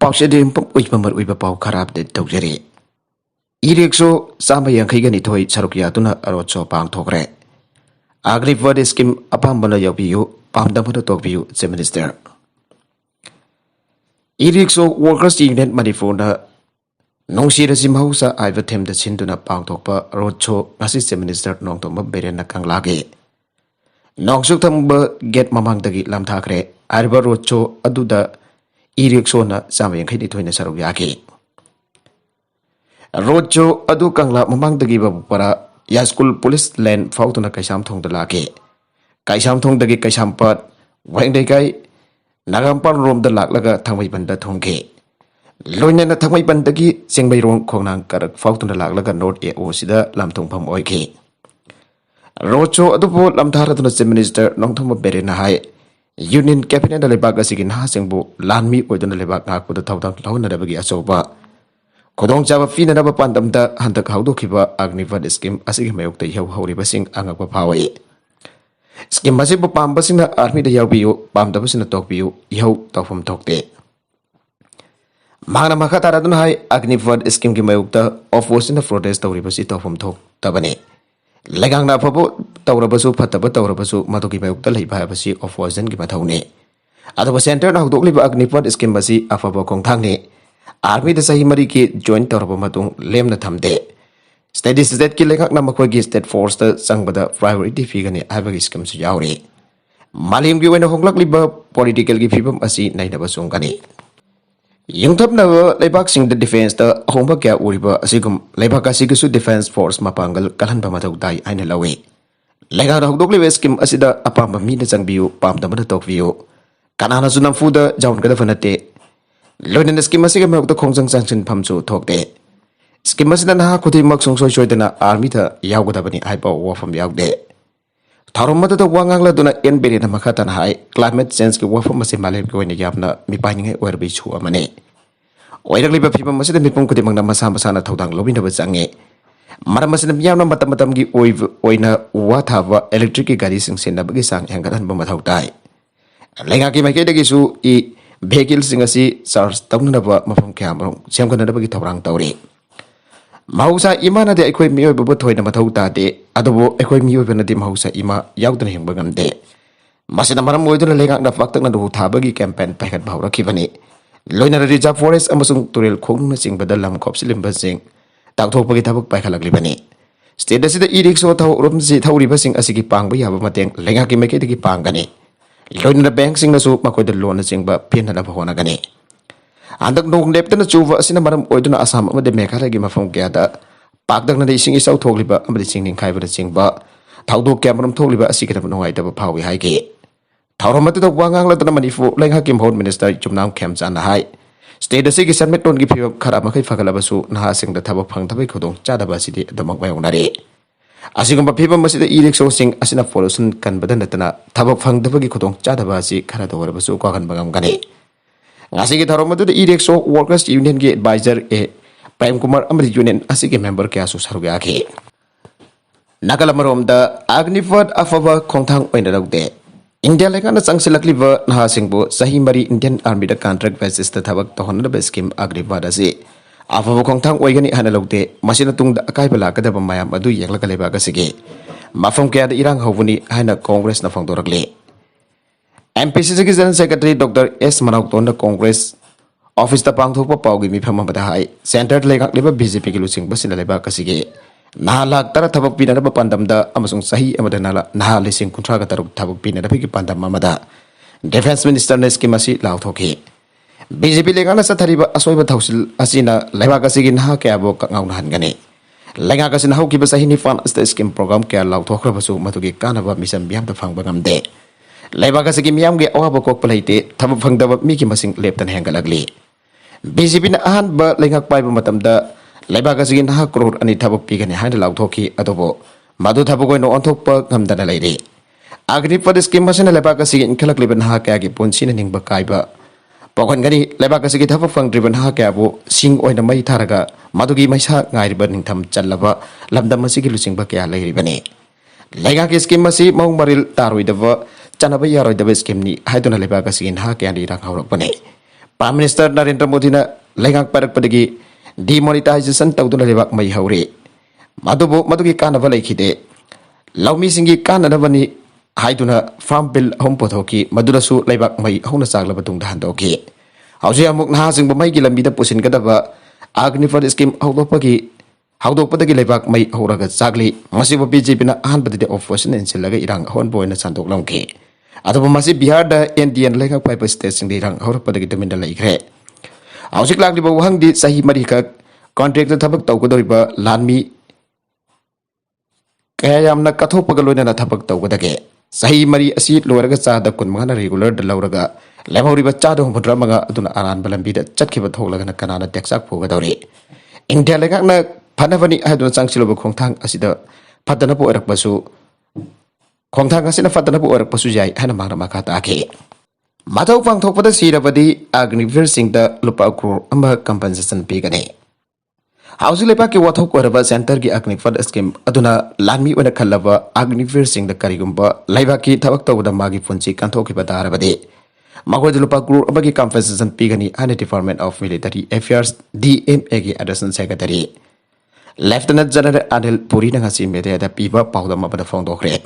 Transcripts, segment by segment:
Pausedin pop with Mamma with a pow carab de dogere. Irexo, Sama Yankigani toy Sarukiatuna Arocho Pang Togre. Agri for the skim upon Bona Yobiu, Pam Dampo Talk View, the minister. Irexo workers union Manifona. No serious in Hausa, I've attempted Sinduna Pang Topa, Rocho, assistant minister, Nongtoma Berena Kanglage. Nongsukamba get Mamang the Lam Takre, Arba Rocho, Aduda. Irexona Sama Yankini to Saruyaki. Rojo Adu Kangla Mamang the Giba Para Yaskul Police Land Fautuna Kaisam Tong the Lake. Kaisam Tong the Kaisam Pat, Wang de Kai, Nagampan Rom the Laklaga Tamai Banda Tonke. Loina Tamai Bandagi, Sing by Ron Konang Karak Fautuna Laklaga Nord E Osida Lamtong Pam Oike. Rojo Adubo Lamtara to the minister, Nongtoma Berena High. Union Cabinet the Lebaga Sigin Hasingbo, Land me with the Lebaka with the Tautan Lona Bagi Asoba. Kodong Java Fina Naba Pandam da Hunter Kaudo Kiba Agniva the scheme as if may the Yaw Hori Basing Angapa Power. Skim Masibo Pambasina Army the Yawbio, Pam the Basina Tokbio, Yaw Tofum Tokte. Mana Makata Radunhai, Agniva scheme Gimayukta, of was in the protest of Ribasito from Tok Tabane. Legang na pabo taurabasu pataba taurabasu matoki mayukta leibhabasi of wazen gimatone. Ataba center na hudokli ba agnipot skimbasi afabo kongthangne. Army the sahimari ki joint taurabamatung lem na thamde. Steady state ki legak na makwagi state force the sangbada priority figure ne abagi skam su yauri. Malim gi wena honglak liba political gi fibam asi nainabasung kani. Yung top na lebak sing the defense the homba kya uriba asigum lebak asigisu defense force mapangal kalan ba matag dai ay nalawi. Lega na hugdok liwes kim asida apamba mi na sang view pam da mata tok view. Kanana sunang fuda jaun kada fanate. Lonin skim asiga ma hugdok khongsang sanction pamsu tok de. Skim asida na kuti mak song soy soy na army ta yaw kada bani ay pa wa from yaw de. Tharom mata to wangang la duna en beri na makata na hai climate change ki wafo masi malem ko ni yapna mi paning wer bi chu amane oirak liba phiba masi mi pung kuti mangna masa masa na thodang lobin ba change mara masi na yamna matam matam gi oina wa thaba electric ki gari sing sen na bagi sang hangaran ba mathau tai lenga ki mai ke de gi su I vehicle sing asi charge tawna ba mafam kya marong sem kana ba gi thawrang tawri Mausa ima na de ekoi Mioi bubu thoi na mathau ta de adobo ekoi Mioi bena de mausa ima yaudna hingba gamde masina maram moiduna legak na faktak na du thabagi campaign pakat bhaura khibani loina reserve forest amasung turel khong na singbada lam khopsilim basing takthok pagi thabak paikhalak libani state asida irikso thaw rumji thawri basing asigi pangba yaba mateng lenga ki meke de ki pangani loina bank sing na su makoi de loan na singba pian na bahona gani Andak nung lepta na chuva asina maram oiduna asam amade mekhala gi mafam kya da pakdak na ising isaw thokliba amade singning khaiba na singba thawdo kya maram thokliba asikita nungai taba phawi hai ge thawramatu da wangang la tana manifu lengha kim home minister chumnam khemchan hai state asigi sanmet ton gi phiwa khara makai phagala basu na sing da thaba phang thabai khodong chada ba sidi damak mai onare asigum ba phiba masida election sing asina pollution kan badan natana thaba phang thabai gi khodong chada ba si khara da basu ko kan bagam gane Asigi tharomatu the Irexo Workers Union ge advisor Prime Kumar Amri Union asigi member kya su saruga ke Nakalamarom da Agnifat afava kongthang oinaragde India lekana changsilakliba naha singbo sahimari Indian Army da contract basis ta thabak tohonda ba scheme Agnifat ase afava kongthang oigani hanalogde masina tungda akai bala kada mayam adu yeklaka leba ka sige mafam kya da irang hawuni haina Congress na phangdorakle MPCC की general secretary doctor S Manaoton Congress office ता पांगथोप पाउगी मिफम मदा high centre लेगाक लेबा BJP की लुसिंग बसिना लेबा कसिगे नाहा लाख तरा थबक पिना बा पंदम दा अमसुंग सही अमदा नाला नाहा लिसिंग कुंथ्रा का तरुक थबक पिना बि पंदम मदा डिफेंस मिनिस्टर ने स्कीम असि लाउथोके बीजेपी लेगाना सथरिबा असोइबा थौसिल असिना लेबा कसिगे नाहा क्याबो कांगाउना हनगने लेगा कसिना हौ किबा सही नि फान स्कीम प्रोग्राम क्या लाउथोखरबसु मतुगे कानाबा मिशन बियाम दा फांगबा gamde Lebaga sigi miyam ge awaba kok palaite thabu phangdaba mi ki masing leptan hengalagli BJP na ahan ba lengak pai ba matamda lebaga sigi na crore ani thabu pigani haina lauthoki adobo madu thabu goi no onthok pa ngamdana leire agni pad scheme masina lebaga sigi inkhalak liban ha kya gi ponsi na ningba kaiba pokon gani lebaga sigi thabu phangdriban ha kya bo sing oina mai tharaga madugi maisa ngairiba ningtham challaba lamdam masigi lusingba kya leiribani lega ki scheme masi maung maril taroidaba Chanaba Yaroi the West Kimni, Haidona Lebaga Sigin Haki and Iraq Horokone. Prime Minister Narendra Modi na lengang parak padagi demonetization tawduna lebak mai haure madubo madugi kanava laikide laumi singi kananabani haiduna farm bill home pothoki madurasu lebak mai hona sagla batung da handoki hauji amuk na sing mai gi lambi da pusin kadaba agnifer scheme hawdokpadagi lebak mai horaga sagli masibo BJP na ahanbadi opposition ensilaga irang hon boyna sandok lamki adobo masi Bihar da NDN lengang pipe state sing irang horpadagi dominda laikre Ausik lagi bawa hang di sahi mari ka kontraktor thabak tau ko doriba lanmi kaya yamna katho pagaloina na thabak tau ko dage sahi mari asi loraga cha da kun mangana regular da lauraga lemhori ba cha da humdra manga aduna aran balambi da chatkhiba tholaga na kanana teksak phoga dori India lenga na phanavani aduna changchilo ba khongthang asida phatana po erak basu khongthang asina phatana po erak basu jai hana mangna makata ake Matau pang thok pada Sire badi Agnifer Singh da lupa crore ama compensation pigane. Hausi lepa ki wathok koraba center ki Agnifer scheme aduna lanmi wana khallaba Agnifer Singh da karigumba laiba ki thabak tawda magi punchi kanthok ki badara badi. Magod lupa crore ama ki compensation pigani ane Department of Military Affairs DMA ki Assistant Secretary. Lieutenant General Anil Puri na ngasi media da piba pawda mabada fongdokre.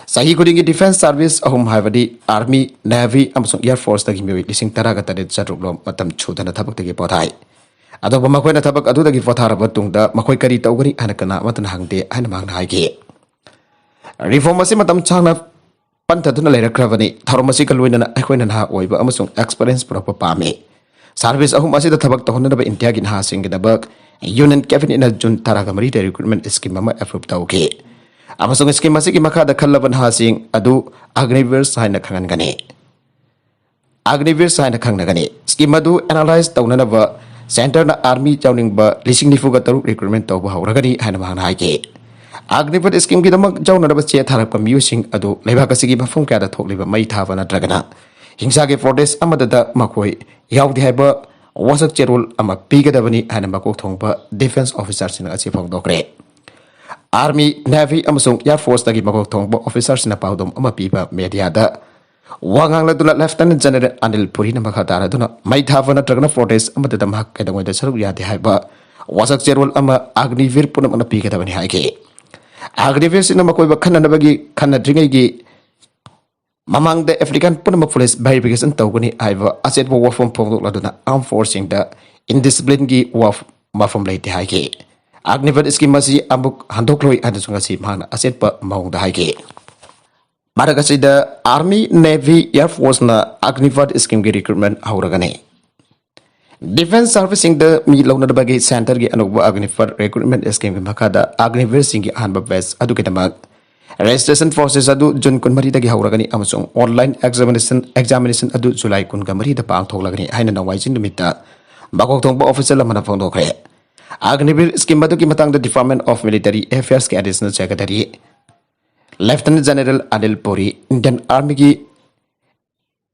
Sahi kudingi defense service ahum haibadi army navy amasung air force dagi Mioi lising taraga tadit saruklom matam chudana thabak dagi pothai ado makoi na thabak adu dagi pothara batung da makoi kari tawgani anakana matan hangde ana mangna haige reform asi matam changna pantaduna leirakravani tharomasi kalwina akhoi na oiba amasung experience proper pame service ahum asi da thabak tahonna ba India gi na sing da bak union cabinet na jun taraga mari recruitment scheme ma approve tawke Amasung scheme masiki makada khallaban hasing adu Agniver saina khangan gane Agniver saina khangna gane scheme adu analyze tawnanaba center na army chawning ba lising nifuga taru recruitment tawba hauragani hana mahana haike Agniver scheme ki damak jawnanaba che tharapka musing adu leibaka sigi mafum kya da thokliba mai thava na dragana hingsa ge fordes amada da makoi yaudi haiba wasak cherul ama pigadabani hana makok thongba defense officer sina achi phongdokre Army, Navy, amasung Air Force dagi magok thongbo officers na paudom ama pipa media da wangang la dula Lieutenant General Anil Puri na makhatara duna mai thava na tragna fortes ama da mak kadangoi da saruk yati haiba wasak cherwal ama Agnivir punam ana pika da bani haike Agnivir sina makoi ba khana na bagi khana dringai gi mamang da African punam police verification tawgani haiba aset bo wafom phongdok la duna armed forcing da indiscipline gi waf mafam leite haike Agnifer scheme masi amuk handokloi adunga si mana aset pa maung da haike Maragasi da Army Navy Air Force na Agnifer scheme gi recruitment hauragane Defense servicing the mi launa da bagi center gi anugba Agnifer recruitment scheme gi makada Agnifer singi hanba best adu kitamak registration process adu jun kun mari da gi hauragani amasung online examination adu July kun ga mari da pang thoklagani haina na waijin numita bagok thongba official lamana phongdokre Agniver scheme batu ki matang the Department of Military Affairs ke Additional Secretary Lieutenant General Anil Puri Indian Army ki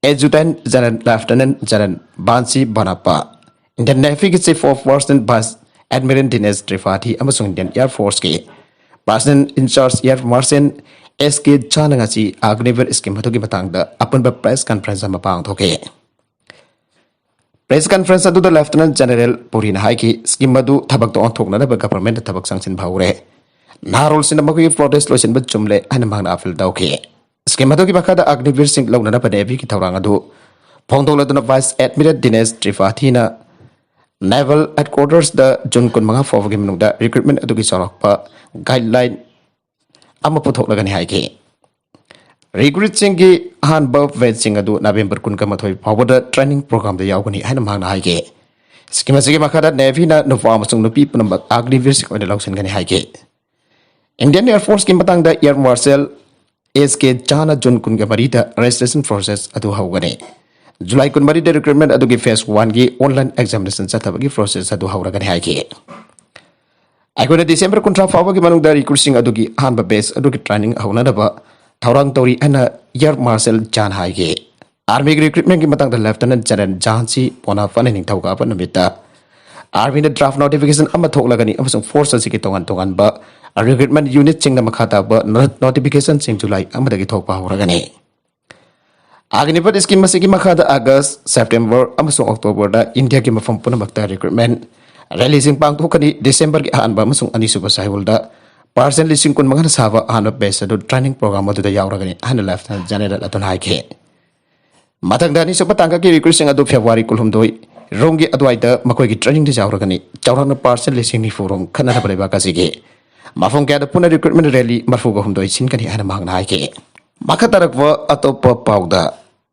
Adjutant General Lieutenant General Bansi Banapa Indian Navy ki Chief of Personnel Vice Admiral Dinesh Tripathi amasung Indian Air Force ki Personnel in charge Air Marshal SK Chanangasi Agniver scheme batu ki matang da upon press conference ma pang thoke Press conference adu the Lieutenant General Purina Haiki scheme adu thabak to onthokna da government thabak sangsin bhaure narol sin makui protest losin ba chumle ana mangna afil dauke scheme adu ki bakada Agniver Singh lawna na panevi ki thawrang adu phongdol aduna Vice Admiral Dinesh Tripathi na Naval Headquarters da jun kun manga fo gi manu da recruitment adu ki sorokpa guideline ama puthok lagani haiki Recruiting ki han bab vetching adu November kun ka mathoi phawda training program da yawgani haina mangna haike scheme sigi makada Navy na nufa amasung nupi punambak Agniver Singh oina lawsin gani haike Indian Air Force ki matang da Air Marshal SK Chana jun kun ka marita registration process adu hawgani July kun marita recruitment adu ki phase 1 ki online examination chathabagi process adu hawragani haike Aikona December kun tra phawagi manung da recruiting adu ki han ba base adu ki training hawna da ba Taurang Tori and Air Marshal Jan Haige. Army recruitment ki matang the Lieutenant General Jansi Pona Faning Tauka Panamita. Army the draft notification Amatok Lagani of force as tongan ba a recruitment unit ching the Makata but notification sing to like Amadagi Topa Ragani. Agnipat scheme masiki makhada August, September, amasung October da India ki mafam punamakta recruitment releasing pangthokani December ki ahanba amasung anisuba saibulda person listing kun mga nasawa ahanba base do training program adu da yauragani han lieutenant general atun haike matangda ni sopa tangka ki recruiting adu February kulhumdoi rongi adwaida makoi ki training da yauragani chawrana person listing ni forum khana da baleba kasige mafung kya da puna recruitment rally marfuga humdoi sinkani han mahna haike makatarakwa atopa pauda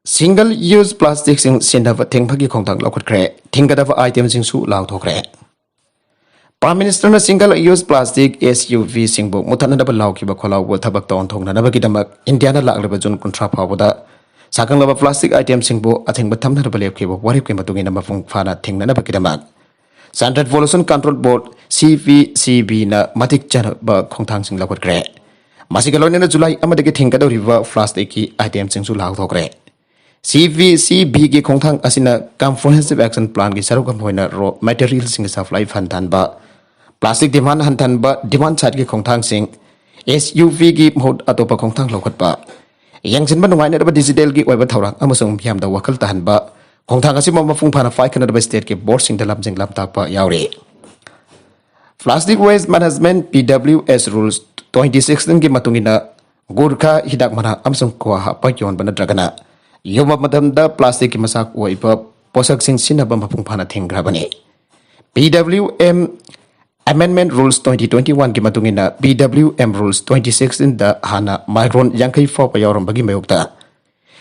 single use plastic sing sindava thengphagi khongthang lokhatre thinggadava item sing su law thokre Prime Minister na single use plastic SUV singbo muthana da law ki ba kholaw bo thabak ton thongna na bagi damak India na lagleba jun kontra phawda sakang laba plastic item singbo athengba thamna da balep ki bo warip ki matungi na mafung phana thengna na bagi damak Central Pollution Control Board CPCB na matik chana ba khongthang sing lokhatre masigalo na July amadagi thinggadoriwa plastic ki item sing su law thokre CVCB ki khongthang asina comprehensive action plan ki saruk hoina raw materials sing supply phantan ba plastic demand hantan ba demand side ki khongthang sing SUV ki mhot atopa khongthang lokhat ba yangsin ba nungai na ba digital ki oiba thawrang amasung phiam da wakal tahan ba khongthang asima mafung phana fai kana ba state ki board sing da lamjing lam tak pa yaure Plastic Waste Management PWS rules 2016 ki matungina Gurkha hidak mana amsung kwa ha pa yon bana dragana Yoma madam da plastic masak waipa posak sing sinaba mapung phana thingrabani PWM Amendment Rules 2021 ki matungina PWM Rules 2016 da hana micron yankai fo pa yoram bagi mayukta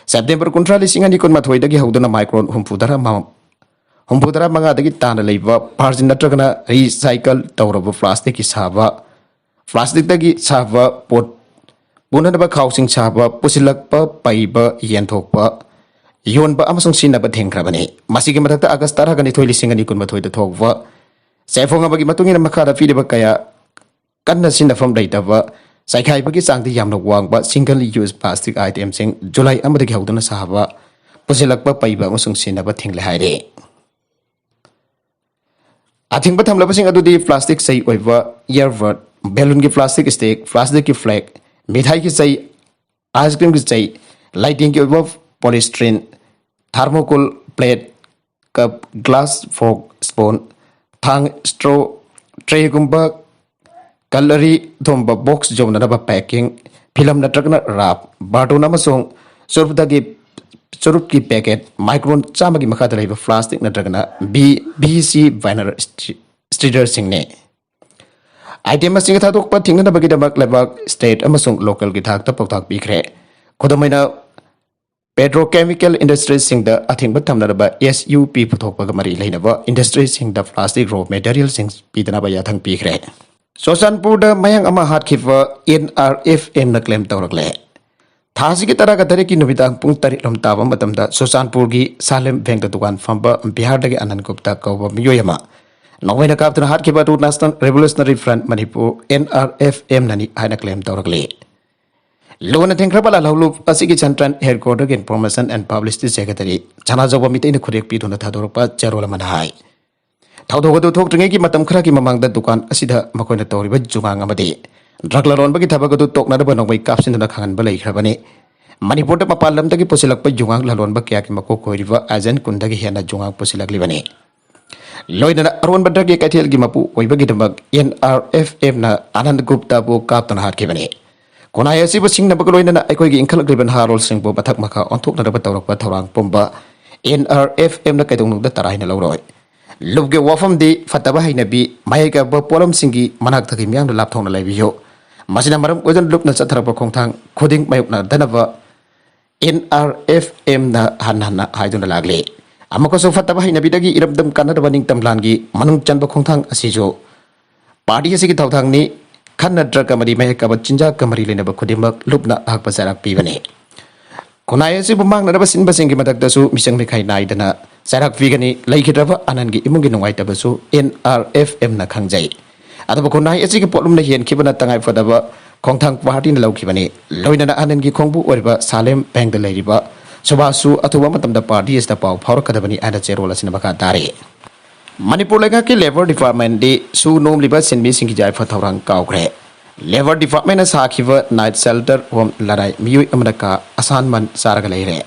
September kontra lising ani kon mathoi dagi hauduna micron humpudara manga dagi tana leiba parjin natragana recycle tawraba plastic ki saba plastic dagi saba pot Bunadaba housing saba pusilakpa paiba yenthokpa yonba amasung sinaba thengkrabani masigi mathakta August 10 gani thoi lising ani kun mathoi da thokwa saifonga bagi matungina makhada fideba kaya kanna sinafam daitaba saikhai bagi sangti yamna wangba single use plastic item sing July amadagi hauduna sahaba pusilakpa paiba amasung sinaba thengle haire athingba thamlaba sing adudi plastic sai oiba earbud balloon ki plastic stick plastic ki flag मिठाई की चाहिए ice cream की चाहिए lighting के ऊपर polystyrene thermocol plate cup glass fork spoon थांग straw tray गुंबा कलरी थोंबा बॉक्स जो नरबा पैकिंग फिल्म नटरकना राप बाटोन अमसोंग सुरुप की पैकेट माइक्रोन चामगी मखादा लेबा प्लास्टिक नटरकना BC वाइनर स्ट्रीडर सिंगने Item masing tatuk pa tingna bagi damak lebak state amasung local ki thak tapok thak bikre khodomaina petrochemical industries sing da athing ba thamna ba SUP puthok pa mari leina ba industries sing da plastic raw materials sing pidana ba yathang bikre Sosanpur da mayang ama hat khiwa NRFM na claim tawrakle thasi ki tara ka dare ki nubitang pung tari lom tawa matam da Sosanpur gi Salem bank da dukan famba Bihar da gi Anand Gupta ko Mioi ama Nawai na kapten hat kiba tu National Revolutionary Front Manipur NRFM nani aina claim tawrakle Lona thengrabala lawlup asigi chantran headquarter information and publicity secretary chana joba mitai na khurek pi thuna thadorpa charola manhai thawdogo du thok tringe ki matam khra ki mamang da dukan asida makoina tawriba jungang amade drug laron bagi thabago du tokna da banawai kapsin na khangan balai khrabani Manipur da mapalam da ki posilak pa jungang lalon ba kya ki mako koiriba agent kunda ki hena jungang posilak libani Loina arwan badra ke kathel gi mapu oibagi damak NRFM na Anand Gupta bu kaptan hat kibani kona yasi ba singna ba loina na aikoi gi inkhalak riban harol sing bu bathak makha onthok na ba tawrak pa thawrang pomba NRFM na kaidong da tarai na lawroi lubge wafam di fataba haina bi maika ba polam singi manak thaki myang lap thong na lai biyo masina maram ojan lup na chathara pa khongthang khoding mayuk na danaba NRFM na hanna haiduna lagle Amako so fataba haina bidagi irabdam kanada baning tamlangi manung chanba khongthang asijo party asigi thawthang ni khanna drug kamari mai ka chinja kamari lena ba khudimak lupna hak pasarak pibane konai asi bumang na ba sinba singi matak da su misang me khai nai dana sarak pigani laikhidraba anangi imungi nungai ta ba su NRFM na khangjai adaba konai asi ki polum na hen khibana tangai fadaba khongthang party na laukhibani loina na anangi khongbu oriba Salem bank da leiriba Sobasu atau matam da party is da pau phawrak kadabani ada cherola sinabaka tare Manipur lega ki labor department de su nom liba sinmi singi jai phathawrang kaukre labor department na sakhiwa night shelter home larai Mioi amraka assignment saraga leire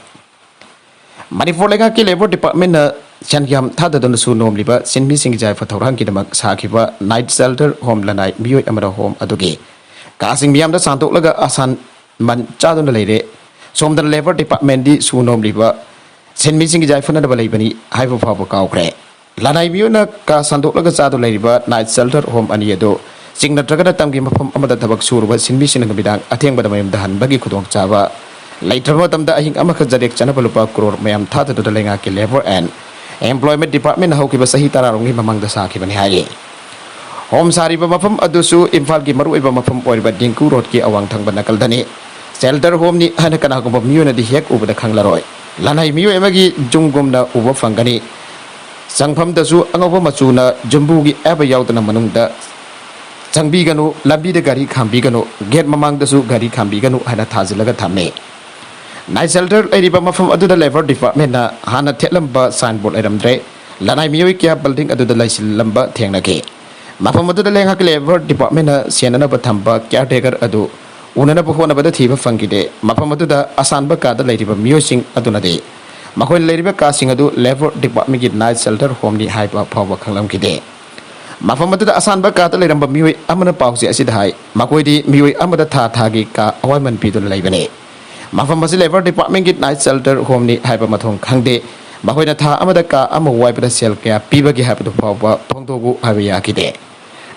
Manipur Lengaki Labor Department Changyam Tadadon Sunom Liba, Sinmi Singjai for Torankidamak Sakiba, Night Shelter, Home Lanai, Mioi Amada Home Adogi. Casting Miam the Santo Laga Asan Manchadon the Lady, Som the Labor Department di Sunom Liba, Sinmi Singjai for Nabalabani, Hive of Kaukre. Lanai Miona Ka Santo Laga Sado Ladiba, Night Shelter, Home Aniado, Sing the Tragada Tamgim from Amada Tabak Sur was Sinmi Sinabidang, attend by the Mayam Dahan Bagi Kudong Java. Later on, the Ahing Amakazadek Chanapalupa Kuro Mayam Tata to the Lengaki Labor and Employment Department Hokiba Sahitara among the Saki Banihari. Home Sariba Mafam Adusu, Infal Gimaru Mafam or Badinku Rotki Awang Tang Banakaldani. Shelter Home ni Hanakanagum of Muna the Hek over the Kanglaroy. Lanai Miu Emagi Jungumna Uva Fangani. Sangpam Dasu Angova Masuna, Jumbugi Abayautan Manunda. Sangbigano, Labi the Gari Kambigano, get Mamang Dasu Gari Kambigano, Hanatazilaga Tame. Night Shelter Edibama from Adu the Labor Department Hana Telamba signboard Edamdre, Lanai Miuikia building Adu the Lamba Tenake. Mafamadu the Lenga Labor Department Siena Batamba, caretaker Adu, Unana Pohona by the Tiva Funkide, Mafamadu the Asanba Kada Lady Musing Adunade. Makoy Lady Casting Adu Labor Department Night Shelter Home the Hyper Power Kalamkide. Mafamadu the Asanba Kata Lamba Miui Amana Pausi Acid High, Makoy di Miui Amada Tatagi Ka Oiman Pido Labane. Mafamasi Labor Department Git Night Shelter Home ni Hypermaton Kangde, Mahoina Ta Amadaka Ama Wipe the Cell Care, Pibaki Happy to Papa, Pontogu Havayaki.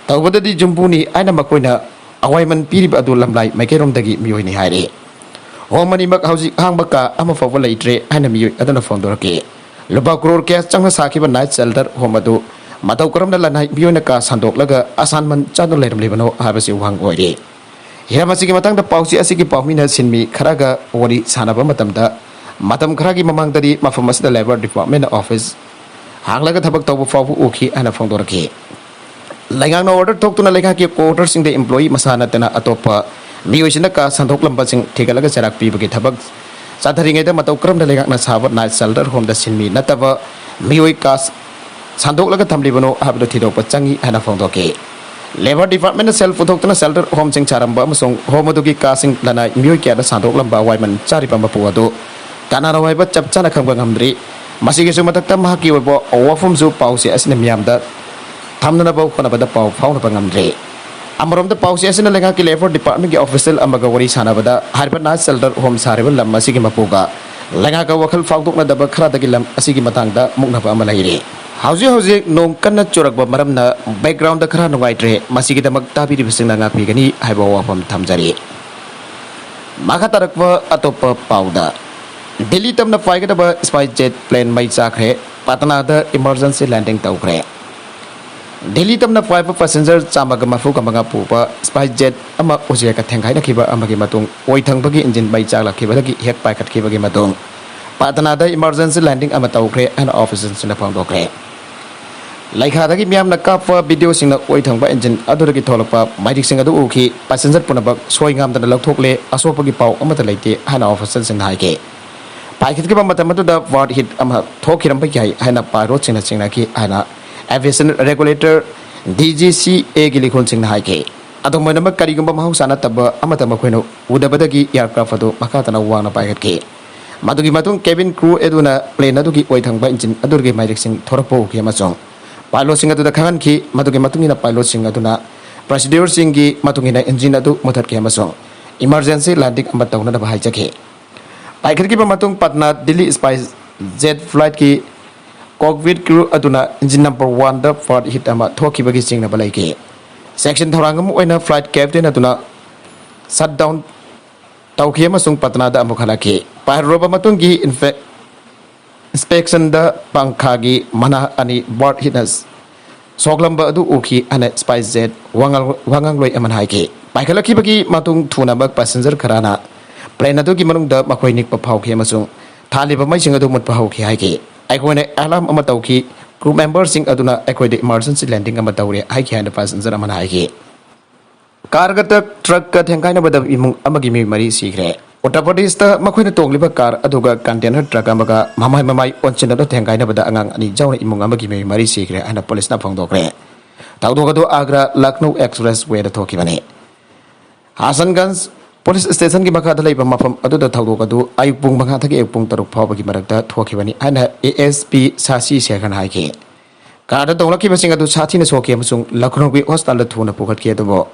Tawada di Jumbuni, Aina Makoina, Awaiman Pirib Adulam like Makerum Dagi Mioi Hari. Homani Makausi Hambaka, Ama Favolatre, Aina Mioi Adana Fondorke. Lubakro Cas Changasaki Night Shelter, Homadu, Mataukuram the Lanai Bionaka Sandok Laga, Asanman Channel Ledam Libano, Havasi Wang Oide. Hiramasi matang the pausi asiki paumina sinmi karaga wari sanaba matamda matam karagi mamang dari mafamas the labor department office hanglaga thabak tawbu fawu uki ana fongdoraki langang order talk to na lenga ki quarters in the employee masana tena atopa miyoisina ka sandok lamba sing thigalaga sarak pi bagi thabak sadharingai da matokram da lenga na sabat night shelter home da sinmi nataba miyoi kas sandok laga thamlibano habdo thidok pachangi ana fongdoke Labor Department self photoctana shelter home sing charamba amasong home adugi casing lana Mioi kya da sandok lamba waiman chari pamba puado kanara waiba chapchana khangba ngamdri masigi su matakta mahaki waibo awafum zu pause asina miamda thamna ba khona bada pau fauna pangamdri amarom da pause asina lenga ki Labor Department ki official amaga wari sana bada harba na shelter home sareba lam masigi mapuga lenga ka wakal faudok na daba khara dagi lam asigi matangda mukna ba amalaire Hausi nong kana churak ba maram na background da khara nungaitre masigi da magtabi ribising na ngapi gani haiba wafam thamjari maka tarakwa atopa pauda Delhi tamna faiga da ba SpiceJet plane mai chakre patna da emergency landing taukre Delhi tamna 5 passenger chamaga mafu kamanga pupa SpiceJet ama ojia ka thengai na khiba amagi matung oi thangbagi engine mai chakla khiba gi hek pai khat khiba gi matung patna da emergency landing ama taukre and officers in the pangdokre Laikhadagi Miam Nakapa video sing the Oitanga engine Aduraki Tolapa, Mighty Sing Adu Uki, passenger Punabak, showing up the Lokle, Asopagi Pau, Amatalate, Hana officers in Haike. Pakikiba Matamatu da Vard hit Ama Tokirampai, Hana Pyrots in a Singaki, Hana, Aviation Regulator, DGC Egilikon Sing Haike. Atomanama Karigamba Mausana Taba, Amatamaquino, Udabadagi, Aircraft, Makatana Wana Pakake. Madugi Matung, cabin crew Eduna, plane Aduki Oitanga engine, Adurgi Mighty Sing, Torapo, Yamasong. Pilot singa tu da kangan ki matuki matungina pilot singa tu na procedure singi matungina engine tu motor ki amasong emergency landing ambat tauna da bahai jake paikir ki matung patna Delhi Spice jet flight ki cockpit crew aduna engine number 1 da fort hit ama thoki bagi singna balai ki section thorangam oina flight captain aduna shut down tauki amasong patna da amukhala ki pairoba matung ki inspection da pangkhagi mana ani board hitness soglamba adu uki ana SpiceJet wangang loi aman haike paikhalaki bagi matung thuna bak passenger kharana plane adu ki manung da makoi nik pa phau khe masung thali ba mai sing adu mut pa hau khe haike aikone alarm ama tauki crew members sing aduna aikoi de emergency landing ama tawre haike and passenger aman haike car ga truck ka thengkai na bada imung amagi mi mari sikre Uttar Pradesh ta makhoi na tongliba car aduga container truck amaga mamai onchin da thengai na bada angang ani jawna imung amagi me mari sikre ana police na phangdokre tawdoga do Agra Lucknow expressway da thoki bane Hasanganj Police station ki makha dalai ba mafam adu da thawdo kadu ayuk pung mangha thaki ek pung taruk phaw bagi marakta thokibani ana ASP Sasi Sekhan haike kada donglaki basing adu sathi ne soke amasung Lucknow bi hospital da thuna pukhat ke adu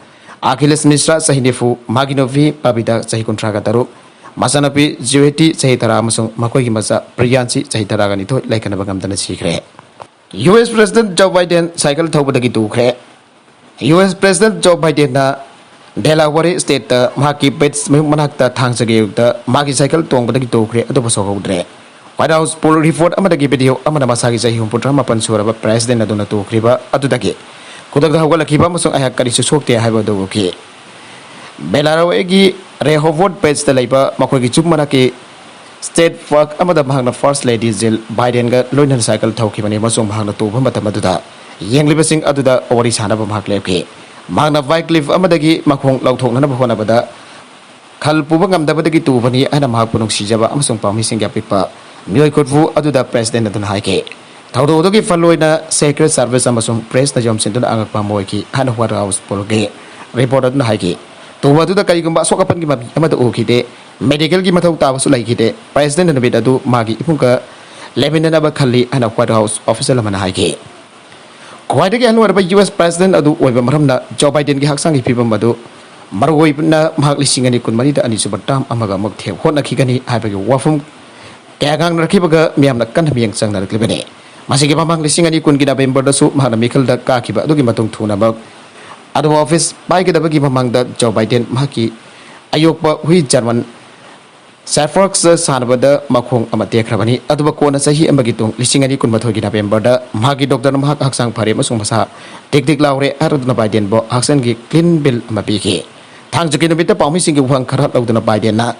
Achilles Misra Sahinefu Maginovi Babida Sahi Contraga Taru Machanupi Jueti Sahi Tara amasung makoi ki masa Priyansi Sahi Tara gani to laikana bagam dana sikre US President Joe Biden cycle thawbadagi tukre US President Joe Biden na Delaware State Maki Bets Manakta Tangsagayuta Maki cycle Tongbadagi Tokre Adobaso Hodre White House poll report Amadagi video Amada Masagi Sahim Putrama Pansura President Aduna Tokriba Adudaki Kudaga Hawalakiba Musung Ayakari Sokte Habadoki Belarawegi Rehovot Pets the Labor Makogi Chukmanaki State Work Amada Mahana First Lady Zil Biden got London cycle Tokimani Masum Mahana to Bamatamadda Yang Libasing Aduda Orisana Mahaklevki Magna Vycliffe Amadagi Makong Lautok Nanabonabada Kalpubangam Dabadagi Tubani and a Mahapunuk Sijaba Amsung Pamising Gapipa Mioi Kotvu Aduda President Adun Haike Taudogi Faloina Sacred Service Amasung Press the Johnson Angapa Moiki and White House Pologe reported Haike Tuwadu the Kayumba Sokapan Amada Okide Medical Gimatau Tavasulaikide President and Vidadu Magi Ipunka Lebanon Abakali and a White House officer Lamanhaike Quite again, whatever US President Adu Webamramna, Joe Biden Haksang people Madu, Marwipna, Maglising and Kunmanita and Isubatam Amagamok, Hona Kigani, Happy Wafum, Kagang Rakibaga, Miam Kanamiang Sang Klibene. Masigama Lising and Kungina Bember soup, Mahana Mikkel the Kakiba, Dugimatung Tunabak. Adu office, Bike the Bagim among the Joe Biden Maki, Ayokba, Hui German. Safox Sanabada Makong Amate Kravani, Adubakona Sahi Amagitung, Lishingani Kunmatogi November, Magi Doctor Mahak Haksang Parimasumasa, Tik Laure, Araduna Biden Bo, Haksangi, Clean Bill Mapiki. Thanks to Kinabita Pomising one Karat of the Bidena.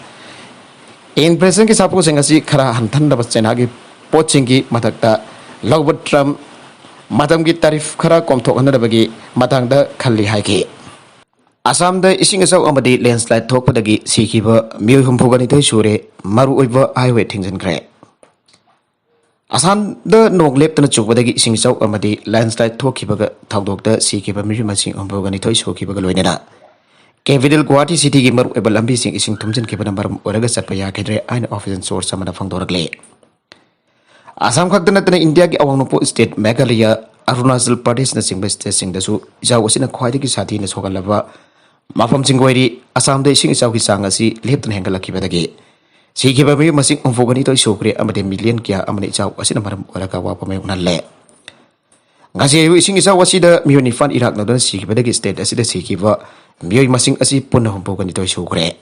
In present is supposing a sea Kara Hantanda Senagi, Pochingi, Matakta, Logwood Tram, Matamgi Tarif Kara Komto another bagi, Matanga Kali Haiki. Assam the Ising is Amadi landslide Tokpadagi, Seakeeper, Mioi Humpoganito Sure, Maru over highway things and cray. Assam the no left on a chokwadagi sing so Amadi landslide Tokibaga, Tau Doctor, Seakeeper Mirimasing Humpoganito Shokibaga Luena. Kevidil Guati City Gamer Ebalambi sing ising Tumson Kibanambar Oraga Satpaya Kedre and office and source Samana Fangdoragle. Assam Kakdanatan India Awanopo State Meghalaya Arunachal Pradesh na sing best sing the su Jawasina Quaiti Sati in the Sogalava. Mafam Singwari, Assam the Sing Sauki Sangasi, Lipton Hangalaki Badagi. Seakeeper Masing Umfoganito Shokre Amade Million Kia Amanita was in a Maram Orakawa Pamele. Gazi wishing is our Sida Mioni Fan Iraq Northern Seakeeper State as the Seakeeper, Mioi Masing Asi Puna Humpoganito Shokre.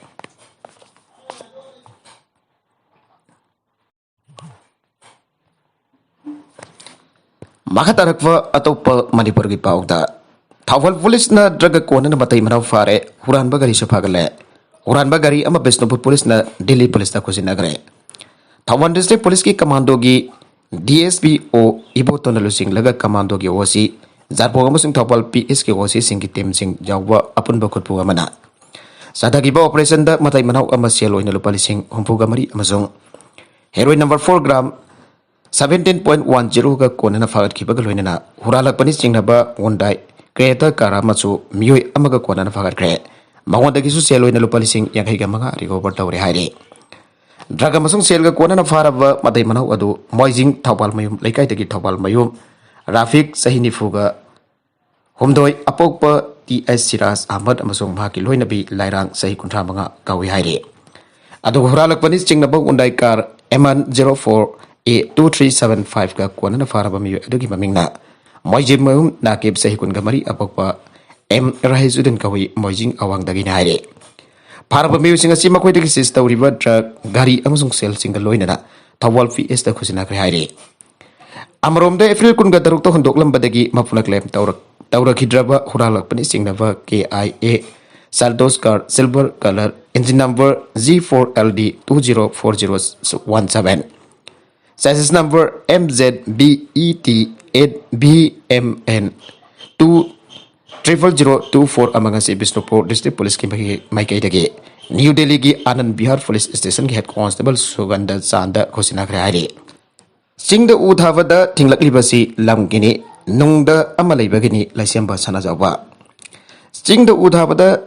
Makatarakwa Atopa Manipurgi Pauda. Tawal police na drug kona na matay manaw fare, Huran Bagari Sapagale. Huran Bagari ama Besnopur police na Delhi police na Kusinagre. Tawan District Police ki Commando gi DSP o Iboton na Lusing Laga Commando gi Osi, Zarpo Amusing Tawal PS ki Osi Singi Tim Sing Jawa Apun Bakut Pugamana. Sa dagiba operation da matay manaw ama Cielo na lupalising Humpugamari Amazong. Heroin number 4 gram 17.10 ka kona na fagat ki bagaloy na huralak panis jing na ba wondai Creator Karamasu Mioi Amaga Kona Fagat Cre. Mawandagi su Cielo na lupalising yang higa mga recover tawre hairi. Dragamasung Selga Kona Farava Matay Manaw Adu, Moising Tawal Mayum, Laikai Tagi Tawal Mayum, Rafik Sahini Fuga, Humdoi Apokpa T.S. Siras Ahmad Amasung Maki Loinabi Lairang Sahi Kuntramanga Kawi Hairi. Adu Huralak Panis Jing na ba wondai kar Eman 04A2375 ka Kona Farava Mioi Adugi Mamingna. Moijim Mayum Nakib Sahikun Gamari Apokpa M. Rahizudin Kawi Moijing Awang Dagina Hairi. Parapa Musing a Simaquatic Sister River Drug Gari Amazon Cell Single Loinana, Tawal Fiesta Kusina Hairi. Amarom de April Kungataruk Hondoklam Badagi Mapuna Clem Taura Kidraba Huralak Panising Nava KIA Saldos Car Silver Color Engine Number Z4LD204017. Chassis number MZBET8BMN 20024 among us Bisnopur District Police Maikaitagi. New Delhi ki Anand Bihar Police Station ki Head Constable Suganda Sanda Kosina Krihari. Sing the Udhavada Tinglakibasi Lamgini Nungda Amalai Bagini Lysemba Sanazawa. Sing the Udhavada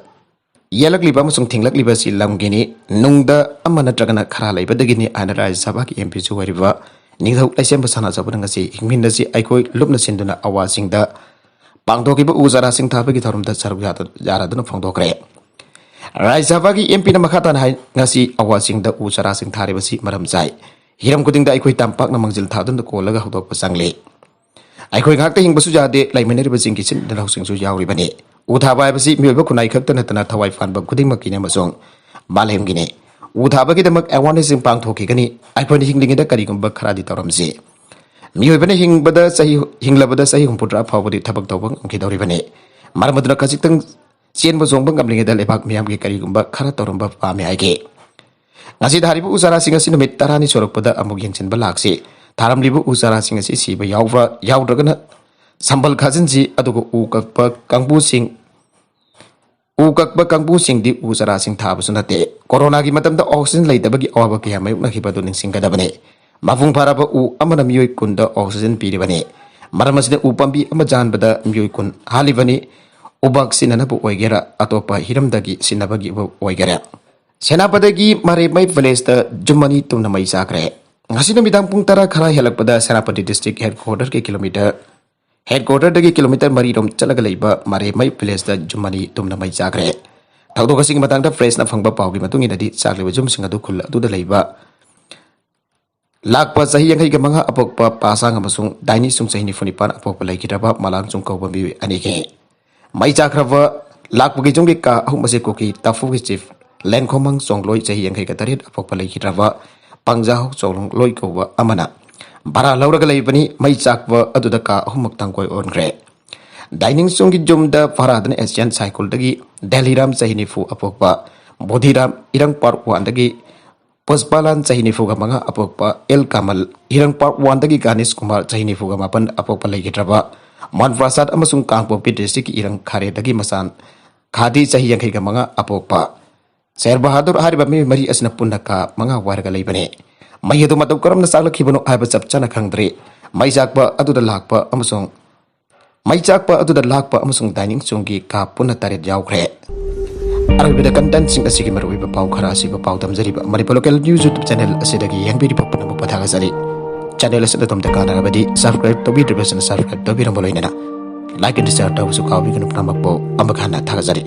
ꯌꯦꯜꯂꯛꯂꯤꯕ ꯑꯃꯁꯨꯡ ꯊꯤꯡꯂꯛꯂꯤꯕ ꯑꯁꯤ ꯂꯝꯒꯤꯅꯤ ꯅꯨꯡꯗ ꯑꯃ ꯅꯠꯇ꯭ꯔꯒꯅ ꯈꯔ ꯂꯩꯕꯗꯒꯤꯅꯤ ꯍꯥꯏꯅ ꯔꯥꯖ꯭ꯌ ꯁꯚꯥꯒꯤ ꯑꯦꯝꯄꯤꯁꯨ ꯑꯣꯏꯔꯤꯕ ꯅꯤꯡꯊꯧ ꯂꯩꯁꯦꯝꯕ ꯁꯅꯥꯖꯥꯎꯕꯅ ꯉꯁꯤ ꯍꯤꯡꯃꯤꯟꯅꯁꯤ ꯑꯩꯈꯣꯏ ꯂꯨꯞꯅ ꯁꯤꯟꯗꯨꯅ ꯑꯋꯥꯁꯤꯡꯗ ꯄꯥꯡꯊꯣꯛꯈꯤꯕ ꯎ ꯆꯥꯔꯥꯁꯤꯡ ꯊꯥꯕꯒꯤ ꯊꯧꯔꯝꯗ ꯁꯔꯨꯛ ꯌꯥꯔꯗꯨꯅ ꯐꯣꯡꯗꯣꯛꯈ꯭ꯔꯦ ꯔꯥꯖ꯭ꯌ ꯁꯚꯥꯒꯤ ꯑꯦꯝꯄꯤꯅ ꯃꯈꯥ ꯇꯥꯅ ꯉꯁꯤ ꯑꯋꯥꯁꯤꯡꯗ ꯎ ꯆꯥꯔꯥꯁꯤꯡ ꯊꯥꯔꯤꯕꯁꯤ ꯃꯔꯝ ꯆꯥꯏ ꯍꯤꯔꯝ ꯈꯨꯗꯤꯡꯗ ꯑꯩꯈꯣꯏ ꯇꯝꯄꯥꯛꯅ ꯃꯥꯡꯖꯤꯜ ꯊꯥꯗꯨꯅ ꯀꯣꯜꯂꯒ ꯍꯧꯗꯣꯛꯄ ꯆꯪꯂꯤ ꯑꯩꯈꯣꯏ ꯉꯥꯛꯇ ꯍꯤꯡꯕꯁꯨ ꯌꯥꯗꯦ ꯂꯩꯃꯤꯟꯅꯔꯤꯕꯁꯤꯡꯒꯤ ꯆꯤꯟ ꯏꯅꯥꯎꯁꯤꯡꯁꯨ ꯌꯥꯎꯔꯤꯕꯅꯤ ꯎ ꯊꯥꯕ ꯍꯥꯏꯕꯁꯤ ꯃꯤꯑꯣꯏꯕ ꯈꯨꯟꯅꯥꯏ ꯈꯛꯇ ꯅꯠꯇꯅ ꯊꯋꯥꯏ ꯄꯥꯟꯕ ꯈꯨꯗꯤꯡꯃꯛꯀꯤꯅꯤ ꯑꯃꯁꯨꯡ ꯃꯥꯂꯦꯝꯒꯤꯅꯤ ꯎ ꯊꯥꯕꯒꯤꯗꯃꯛ ꯑꯦꯋꯥꯔꯅꯦꯁꯁꯤꯡ ꯄꯥꯡꯊꯣꯛꯈꯤꯒꯅꯤ ꯑꯩꯈꯣꯏꯅ ꯍꯤꯡꯂꯤꯉꯩꯗ ꯀꯔꯤꯒꯨꯝꯕ ꯈꯔꯗꯤ ꯇꯧꯔꯝꯁꯤ ꯃꯤꯑꯣꯏꯕꯅ ꯍꯤꯡꯂꯕꯗ ꯆꯍꯤ 64 ꯐꯥꯎꯕꯗꯤ ꯊꯕꯛ ꯇꯧꯕ ꯉꯝꯈꯤꯗꯧꯔꯤꯕꯅꯤ ꯃꯔꯝ ꯑꯗꯨꯅ ꯈꯖꯤꯛꯇꯪ ꯆꯦꯟꯕ ꯆꯣꯡꯕ ꯉꯝꯂꯤꯉꯩꯗ ꯂꯩꯕꯥꯛ ꯃꯤꯌꯥꯝꯒꯤ ꯀꯔꯤꯒꯨꯝꯕ ꯈꯔ ꯇꯧꯔꯝꯕ ꯄꯥꯝꯃꯤ ꯍꯥꯏꯈꯤ ꯉꯁꯤ ꯊꯥꯔꯤꯕ ꯎ ꯆꯥꯔꯥꯁꯤꯡ ꯑꯁꯤ ꯅꯨꯃꯤꯠ 10ꯅꯤ ꯁꯨꯔꯛꯄꯗ ꯑꯃꯨꯛ ꯌꯦꯡꯁꯤꯟꯕ ꯂꯥꯛꯁꯤ ꯊꯥꯔꯝꯂꯤꯕ ꯎ ꯆꯥꯔꯥꯁꯤꯡ ꯑꯁꯤ ꯁꯤꯕ ꯌꯥꯎꯕ꯭ꯔꯥ ꯌꯥꯎꯗ꯭ꯔꯒꯅ ꯁꯝꯕꯜ ꯈꯥꯖꯤꯟꯁꯤ ꯑꯗꯨꯒ ꯎ ꯀꯛꯄ ꯀꯥꯡꯕꯨꯁꯤꯡꯗꯤ ꯎ ꯆꯥꯔꯥꯁꯤꯡ ꯊꯥꯕꯁꯨ ꯅꯠꯇꯦ ꯀꯣꯔꯣꯅꯥꯒꯤ ꯃꯇꯝꯗ ꯑꯣꯛꯁꯤꯖꯦꯟ ꯂꯩꯇꯕꯒꯤ ꯑꯋꯥꯕ ꯀꯌꯥ ꯃꯥꯌꯣꯛꯅꯈꯤꯕ ꯑꯗꯨ ꯅꯤꯡꯁꯤꯡꯒꯗꯕꯅꯤ ꯃꯄꯨꯡ ꯐꯥꯔꯕ ꯎ ꯑꯃꯅ ꯃꯤꯑꯣꯏ ꯀꯨꯟꯗ ꯑꯣꯛꯁꯤꯖꯦꯟ ꯄꯤꯔꯤꯕꯅꯤ ꯃꯔꯝ ꯑꯁꯤꯅ ꯎ ꯄꯥꯝꯕꯤ ꯑꯃ ꯌꯥꯟꯕꯗ ꯃꯤꯑꯣꯏ ꯀꯨꯟ ꯍꯥꯠꯂꯤꯕꯅꯤ ꯎꯕꯥꯛ ꯁꯤꯟꯅꯅꯕ ꯑꯣꯏꯒꯦꯔꯥ ꯑꯇꯣꯞꯄ ꯍꯤꯔꯝꯗꯒꯤ ꯁꯤꯟꯅꯕꯒꯤ ꯑꯣꯏꯒꯦꯔꯥ ꯁꯦꯅꯥꯄꯇꯤꯒꯤ ꯃꯔꯦꯞꯃꯩ ꯚꯤꯂꯦꯖꯇ ꯖꯨꯝ 2 ꯇꯨꯝꯅ ꯃꯩ ꯆꯥꯈ꯭ꯔꯦ ꯉꯁꯤ ꯅꯨꯃꯤꯗꯥꯡ ꯄꯨꯡ 10 ꯈꯔ ꯍꯦꯜꯂꯛꯄꯗ ꯁꯦꯅꯥꯄꯇꯤ ꯗꯤꯁꯇ꯭ꯔꯤꯛ ꯍꯦꯗꯀ꯭ꯋꯥꯔꯇꯔꯗꯒꯤ ꯀꯤꯂꯣꯃꯤꯇꯔ 4 ꯔꯣꯝ ꯆꯠꯂꯒ ꯂꯩꯕ ꯃꯔꯦꯞꯃꯩ ꯚꯤꯂꯦꯖꯇ ꯖꯨꯝ 2 ꯇꯨꯝꯅ ꯃꯩ ꯆꯥꯈ꯭ꯔꯦ ꯊꯧꯗꯣꯛ ꯑꯁꯤꯒꯤ ꯃꯇꯥꯡꯗ ꯐ꯭ꯔꯦꯁꯅ ꯐꯪꯕ ꯄꯥꯎꯒꯤ ꯃꯇꯨꯡ ꯏꯟꯅꯗꯤ ꯆꯥꯛꯂꯤꯕ ꯖꯨꯝꯁꯤꯡ ꯑꯗꯨ ꯈꯨꯜ ꯑꯗꯨꯗ ꯂꯩꯕ ꯂꯥꯛꯄ ꯆꯍꯤ 85 ꯑꯄꯣꯛꯄ ꯄꯥꯁꯥꯡ ꯑꯃꯁꯨꯡ ꯗꯥꯏꯅꯤꯁꯨꯡ ꯆꯍꯤ 94 ꯑꯄꯣꯛꯄ ꯂꯩꯈꯤꯗ꯭ꯔꯕ ꯃꯂꯥꯡꯆꯨꯡ ꯀꯧꯕ ꯃꯤꯑꯣꯏ ꯑꯅꯤꯒꯤ ꯃꯩ ꯆꯥꯈ꯭ꯔꯕ ꯂꯥꯛꯄꯒꯤ ꯖꯨꯝꯒꯤ ꯀꯥ ꯑꯍꯨꯝ ꯑꯁꯤ ꯀꯨꯀꯤ ꯇꯥꯐꯨꯒꯤ ꯆꯤꯐ ꯂꯦꯟꯈꯣꯃꯪ ꯆꯣꯡꯂꯣꯏ ꯆꯍꯤ 83 ꯑꯄꯣꯛꯄ ꯂꯩꯈꯤꯗ꯭ꯔꯕ ꯄꯥꯡꯖꯥꯎ ꯆꯣꯡꯂꯣꯏ ꯀꯧꯕ ꯑꯃꯅ ꯚꯔꯥ ꯂꯧꯔꯒ ꯂꯩꯕꯅꯤ ꯃꯩ ꯆꯥꯛꯄ ꯑꯗꯨꯗ ꯀꯥ ꯑꯍꯨꯝꯃꯛ ꯇꯥꯡꯀꯣꯏ ꯑꯣꯟꯈ꯭ꯔꯦ ꯗꯥꯏꯅꯤꯡꯆꯨꯡꯒꯤ ꯖꯨꯝꯗ ꯐꯔꯥꯗꯅ ꯑꯦꯁꯤꯌꯥꯟ ꯁꯥꯏꯀꯨꯜꯗꯒꯤ ꯗꯦꯜꯍꯤꯔꯥꯝ ꯆꯍꯤ 90 ꯑꯄꯣꯛꯄ ꯕꯣꯙꯤꯔꯥꯝ ꯏꯔꯪꯄꯥꯔ 1ꯗꯒꯤ ꯄꯨꯁꯄꯥꯂꯥꯟ ꯆꯍꯤ 95 ꯑꯄꯣꯛꯄ ꯑꯦꯜ ꯀꯃꯜ ꯏꯔꯪꯄꯥꯔ 1ꯗꯒꯤ ꯒꯥꯅꯤꯁ ꯀꯨꯃꯥꯔ ꯆꯍꯤ 94 ꯑꯄꯣꯛꯄ ꯂꯩꯈꯤꯗ꯭ꯔꯕ ꯃꯟꯄ꯭ꯔꯁꯥꯗ ꯑꯃꯁꯨꯡ ꯀꯥꯡꯄꯣꯛꯄꯤ ꯗꯤꯁꯇ꯭ꯔꯤꯛꯀꯤ ꯏꯔꯪ ꯈꯥꯔꯦꯗꯒꯤ ꯃꯆꯥꯟ ꯈꯥꯗꯤ ꯆꯍꯤ 85 ꯑꯄꯣꯛꯄ ꯁꯦꯔ ꯕꯍꯥꯗꯨꯔ ꯍꯥꯏꯔꯤꯕ ꯃꯤꯑꯣꯏ ꯃꯔꯤ ꯑꯁꯤꯅ ꯄꯨꯟꯅ ꯀꯥ 5 ꯋꯥꯏꯔꯒ ꯂꯩꯕꯅꯤ ꯃꯩ ꯑꯗꯨ ꯃꯇꯧ ꯀꯔꯝꯅ ꯆꯥꯛꯂꯛꯈꯤꯕꯅꯣ ꯍꯥꯏꯕ ꯆꯞ ꯆꯥꯅ ꯈꯪꯗ꯭ꯔꯤ ꯃꯩ ꯆꯥꯛꯄ ꯑꯗꯨꯗ ꯂꯥꯛꯄ ꯑꯃꯁꯨꯡ ꯗꯥꯏꯅꯤꯡ ꯆꯨꯡꯒꯤ ꯀꯥ ꯄꯨꯟꯅ 9 ꯌꯥꯎꯈ꯭ꯔꯦ ꯑꯔꯣꯏꯕꯗ ꯀꯟꯇꯦꯟꯠꯁꯤꯡ ꯑꯁꯤꯒꯤ ꯃꯔꯨꯑꯣꯏꯕ ꯄꯥꯎ ꯈꯔ ꯑꯁꯤꯕꯨ ꯄꯥꯎ ꯇꯝꯖꯔꯤꯕ Manipur local news YouTube channel ꯑꯁꯤꯗꯒꯤ ꯌꯦꯡꯕꯤꯔꯤꯕ ꯄꯨꯝꯅꯃꯛ ꯄꯊꯥꯒꯖꯔꯤ ꯆꯦꯅꯦꯜ ꯑꯁꯤꯗ ꯑꯗꯣꯝꯗ ꯀꯥꯟꯅꯔꯕꯗꯤ ꯁꯕꯁꯀ꯭ꯔꯥꯏꯕ ꯇꯧꯕꯤꯗ꯭ꯔꯤꯕꯁꯤꯅ ꯁꯕꯁꯀ꯭ꯔꯥꯏꯕ ꯇꯧꯕꯤꯔꯝꯕ ꯂꯣꯏꯅꯅ ꯂꯥꯏꯛ ꯑꯦꯟड ꯁꯦꯌꯔ ꯇꯧꯕꯁꯨ ꯀꯥꯎꯕꯤꯒꯅꯨ ꯄꯨꯝꯅꯃꯛꯄꯨ ꯑꯃꯨꯛ ꯍꯟꯅ ꯊꯥꯒꯠꯆꯔꯤ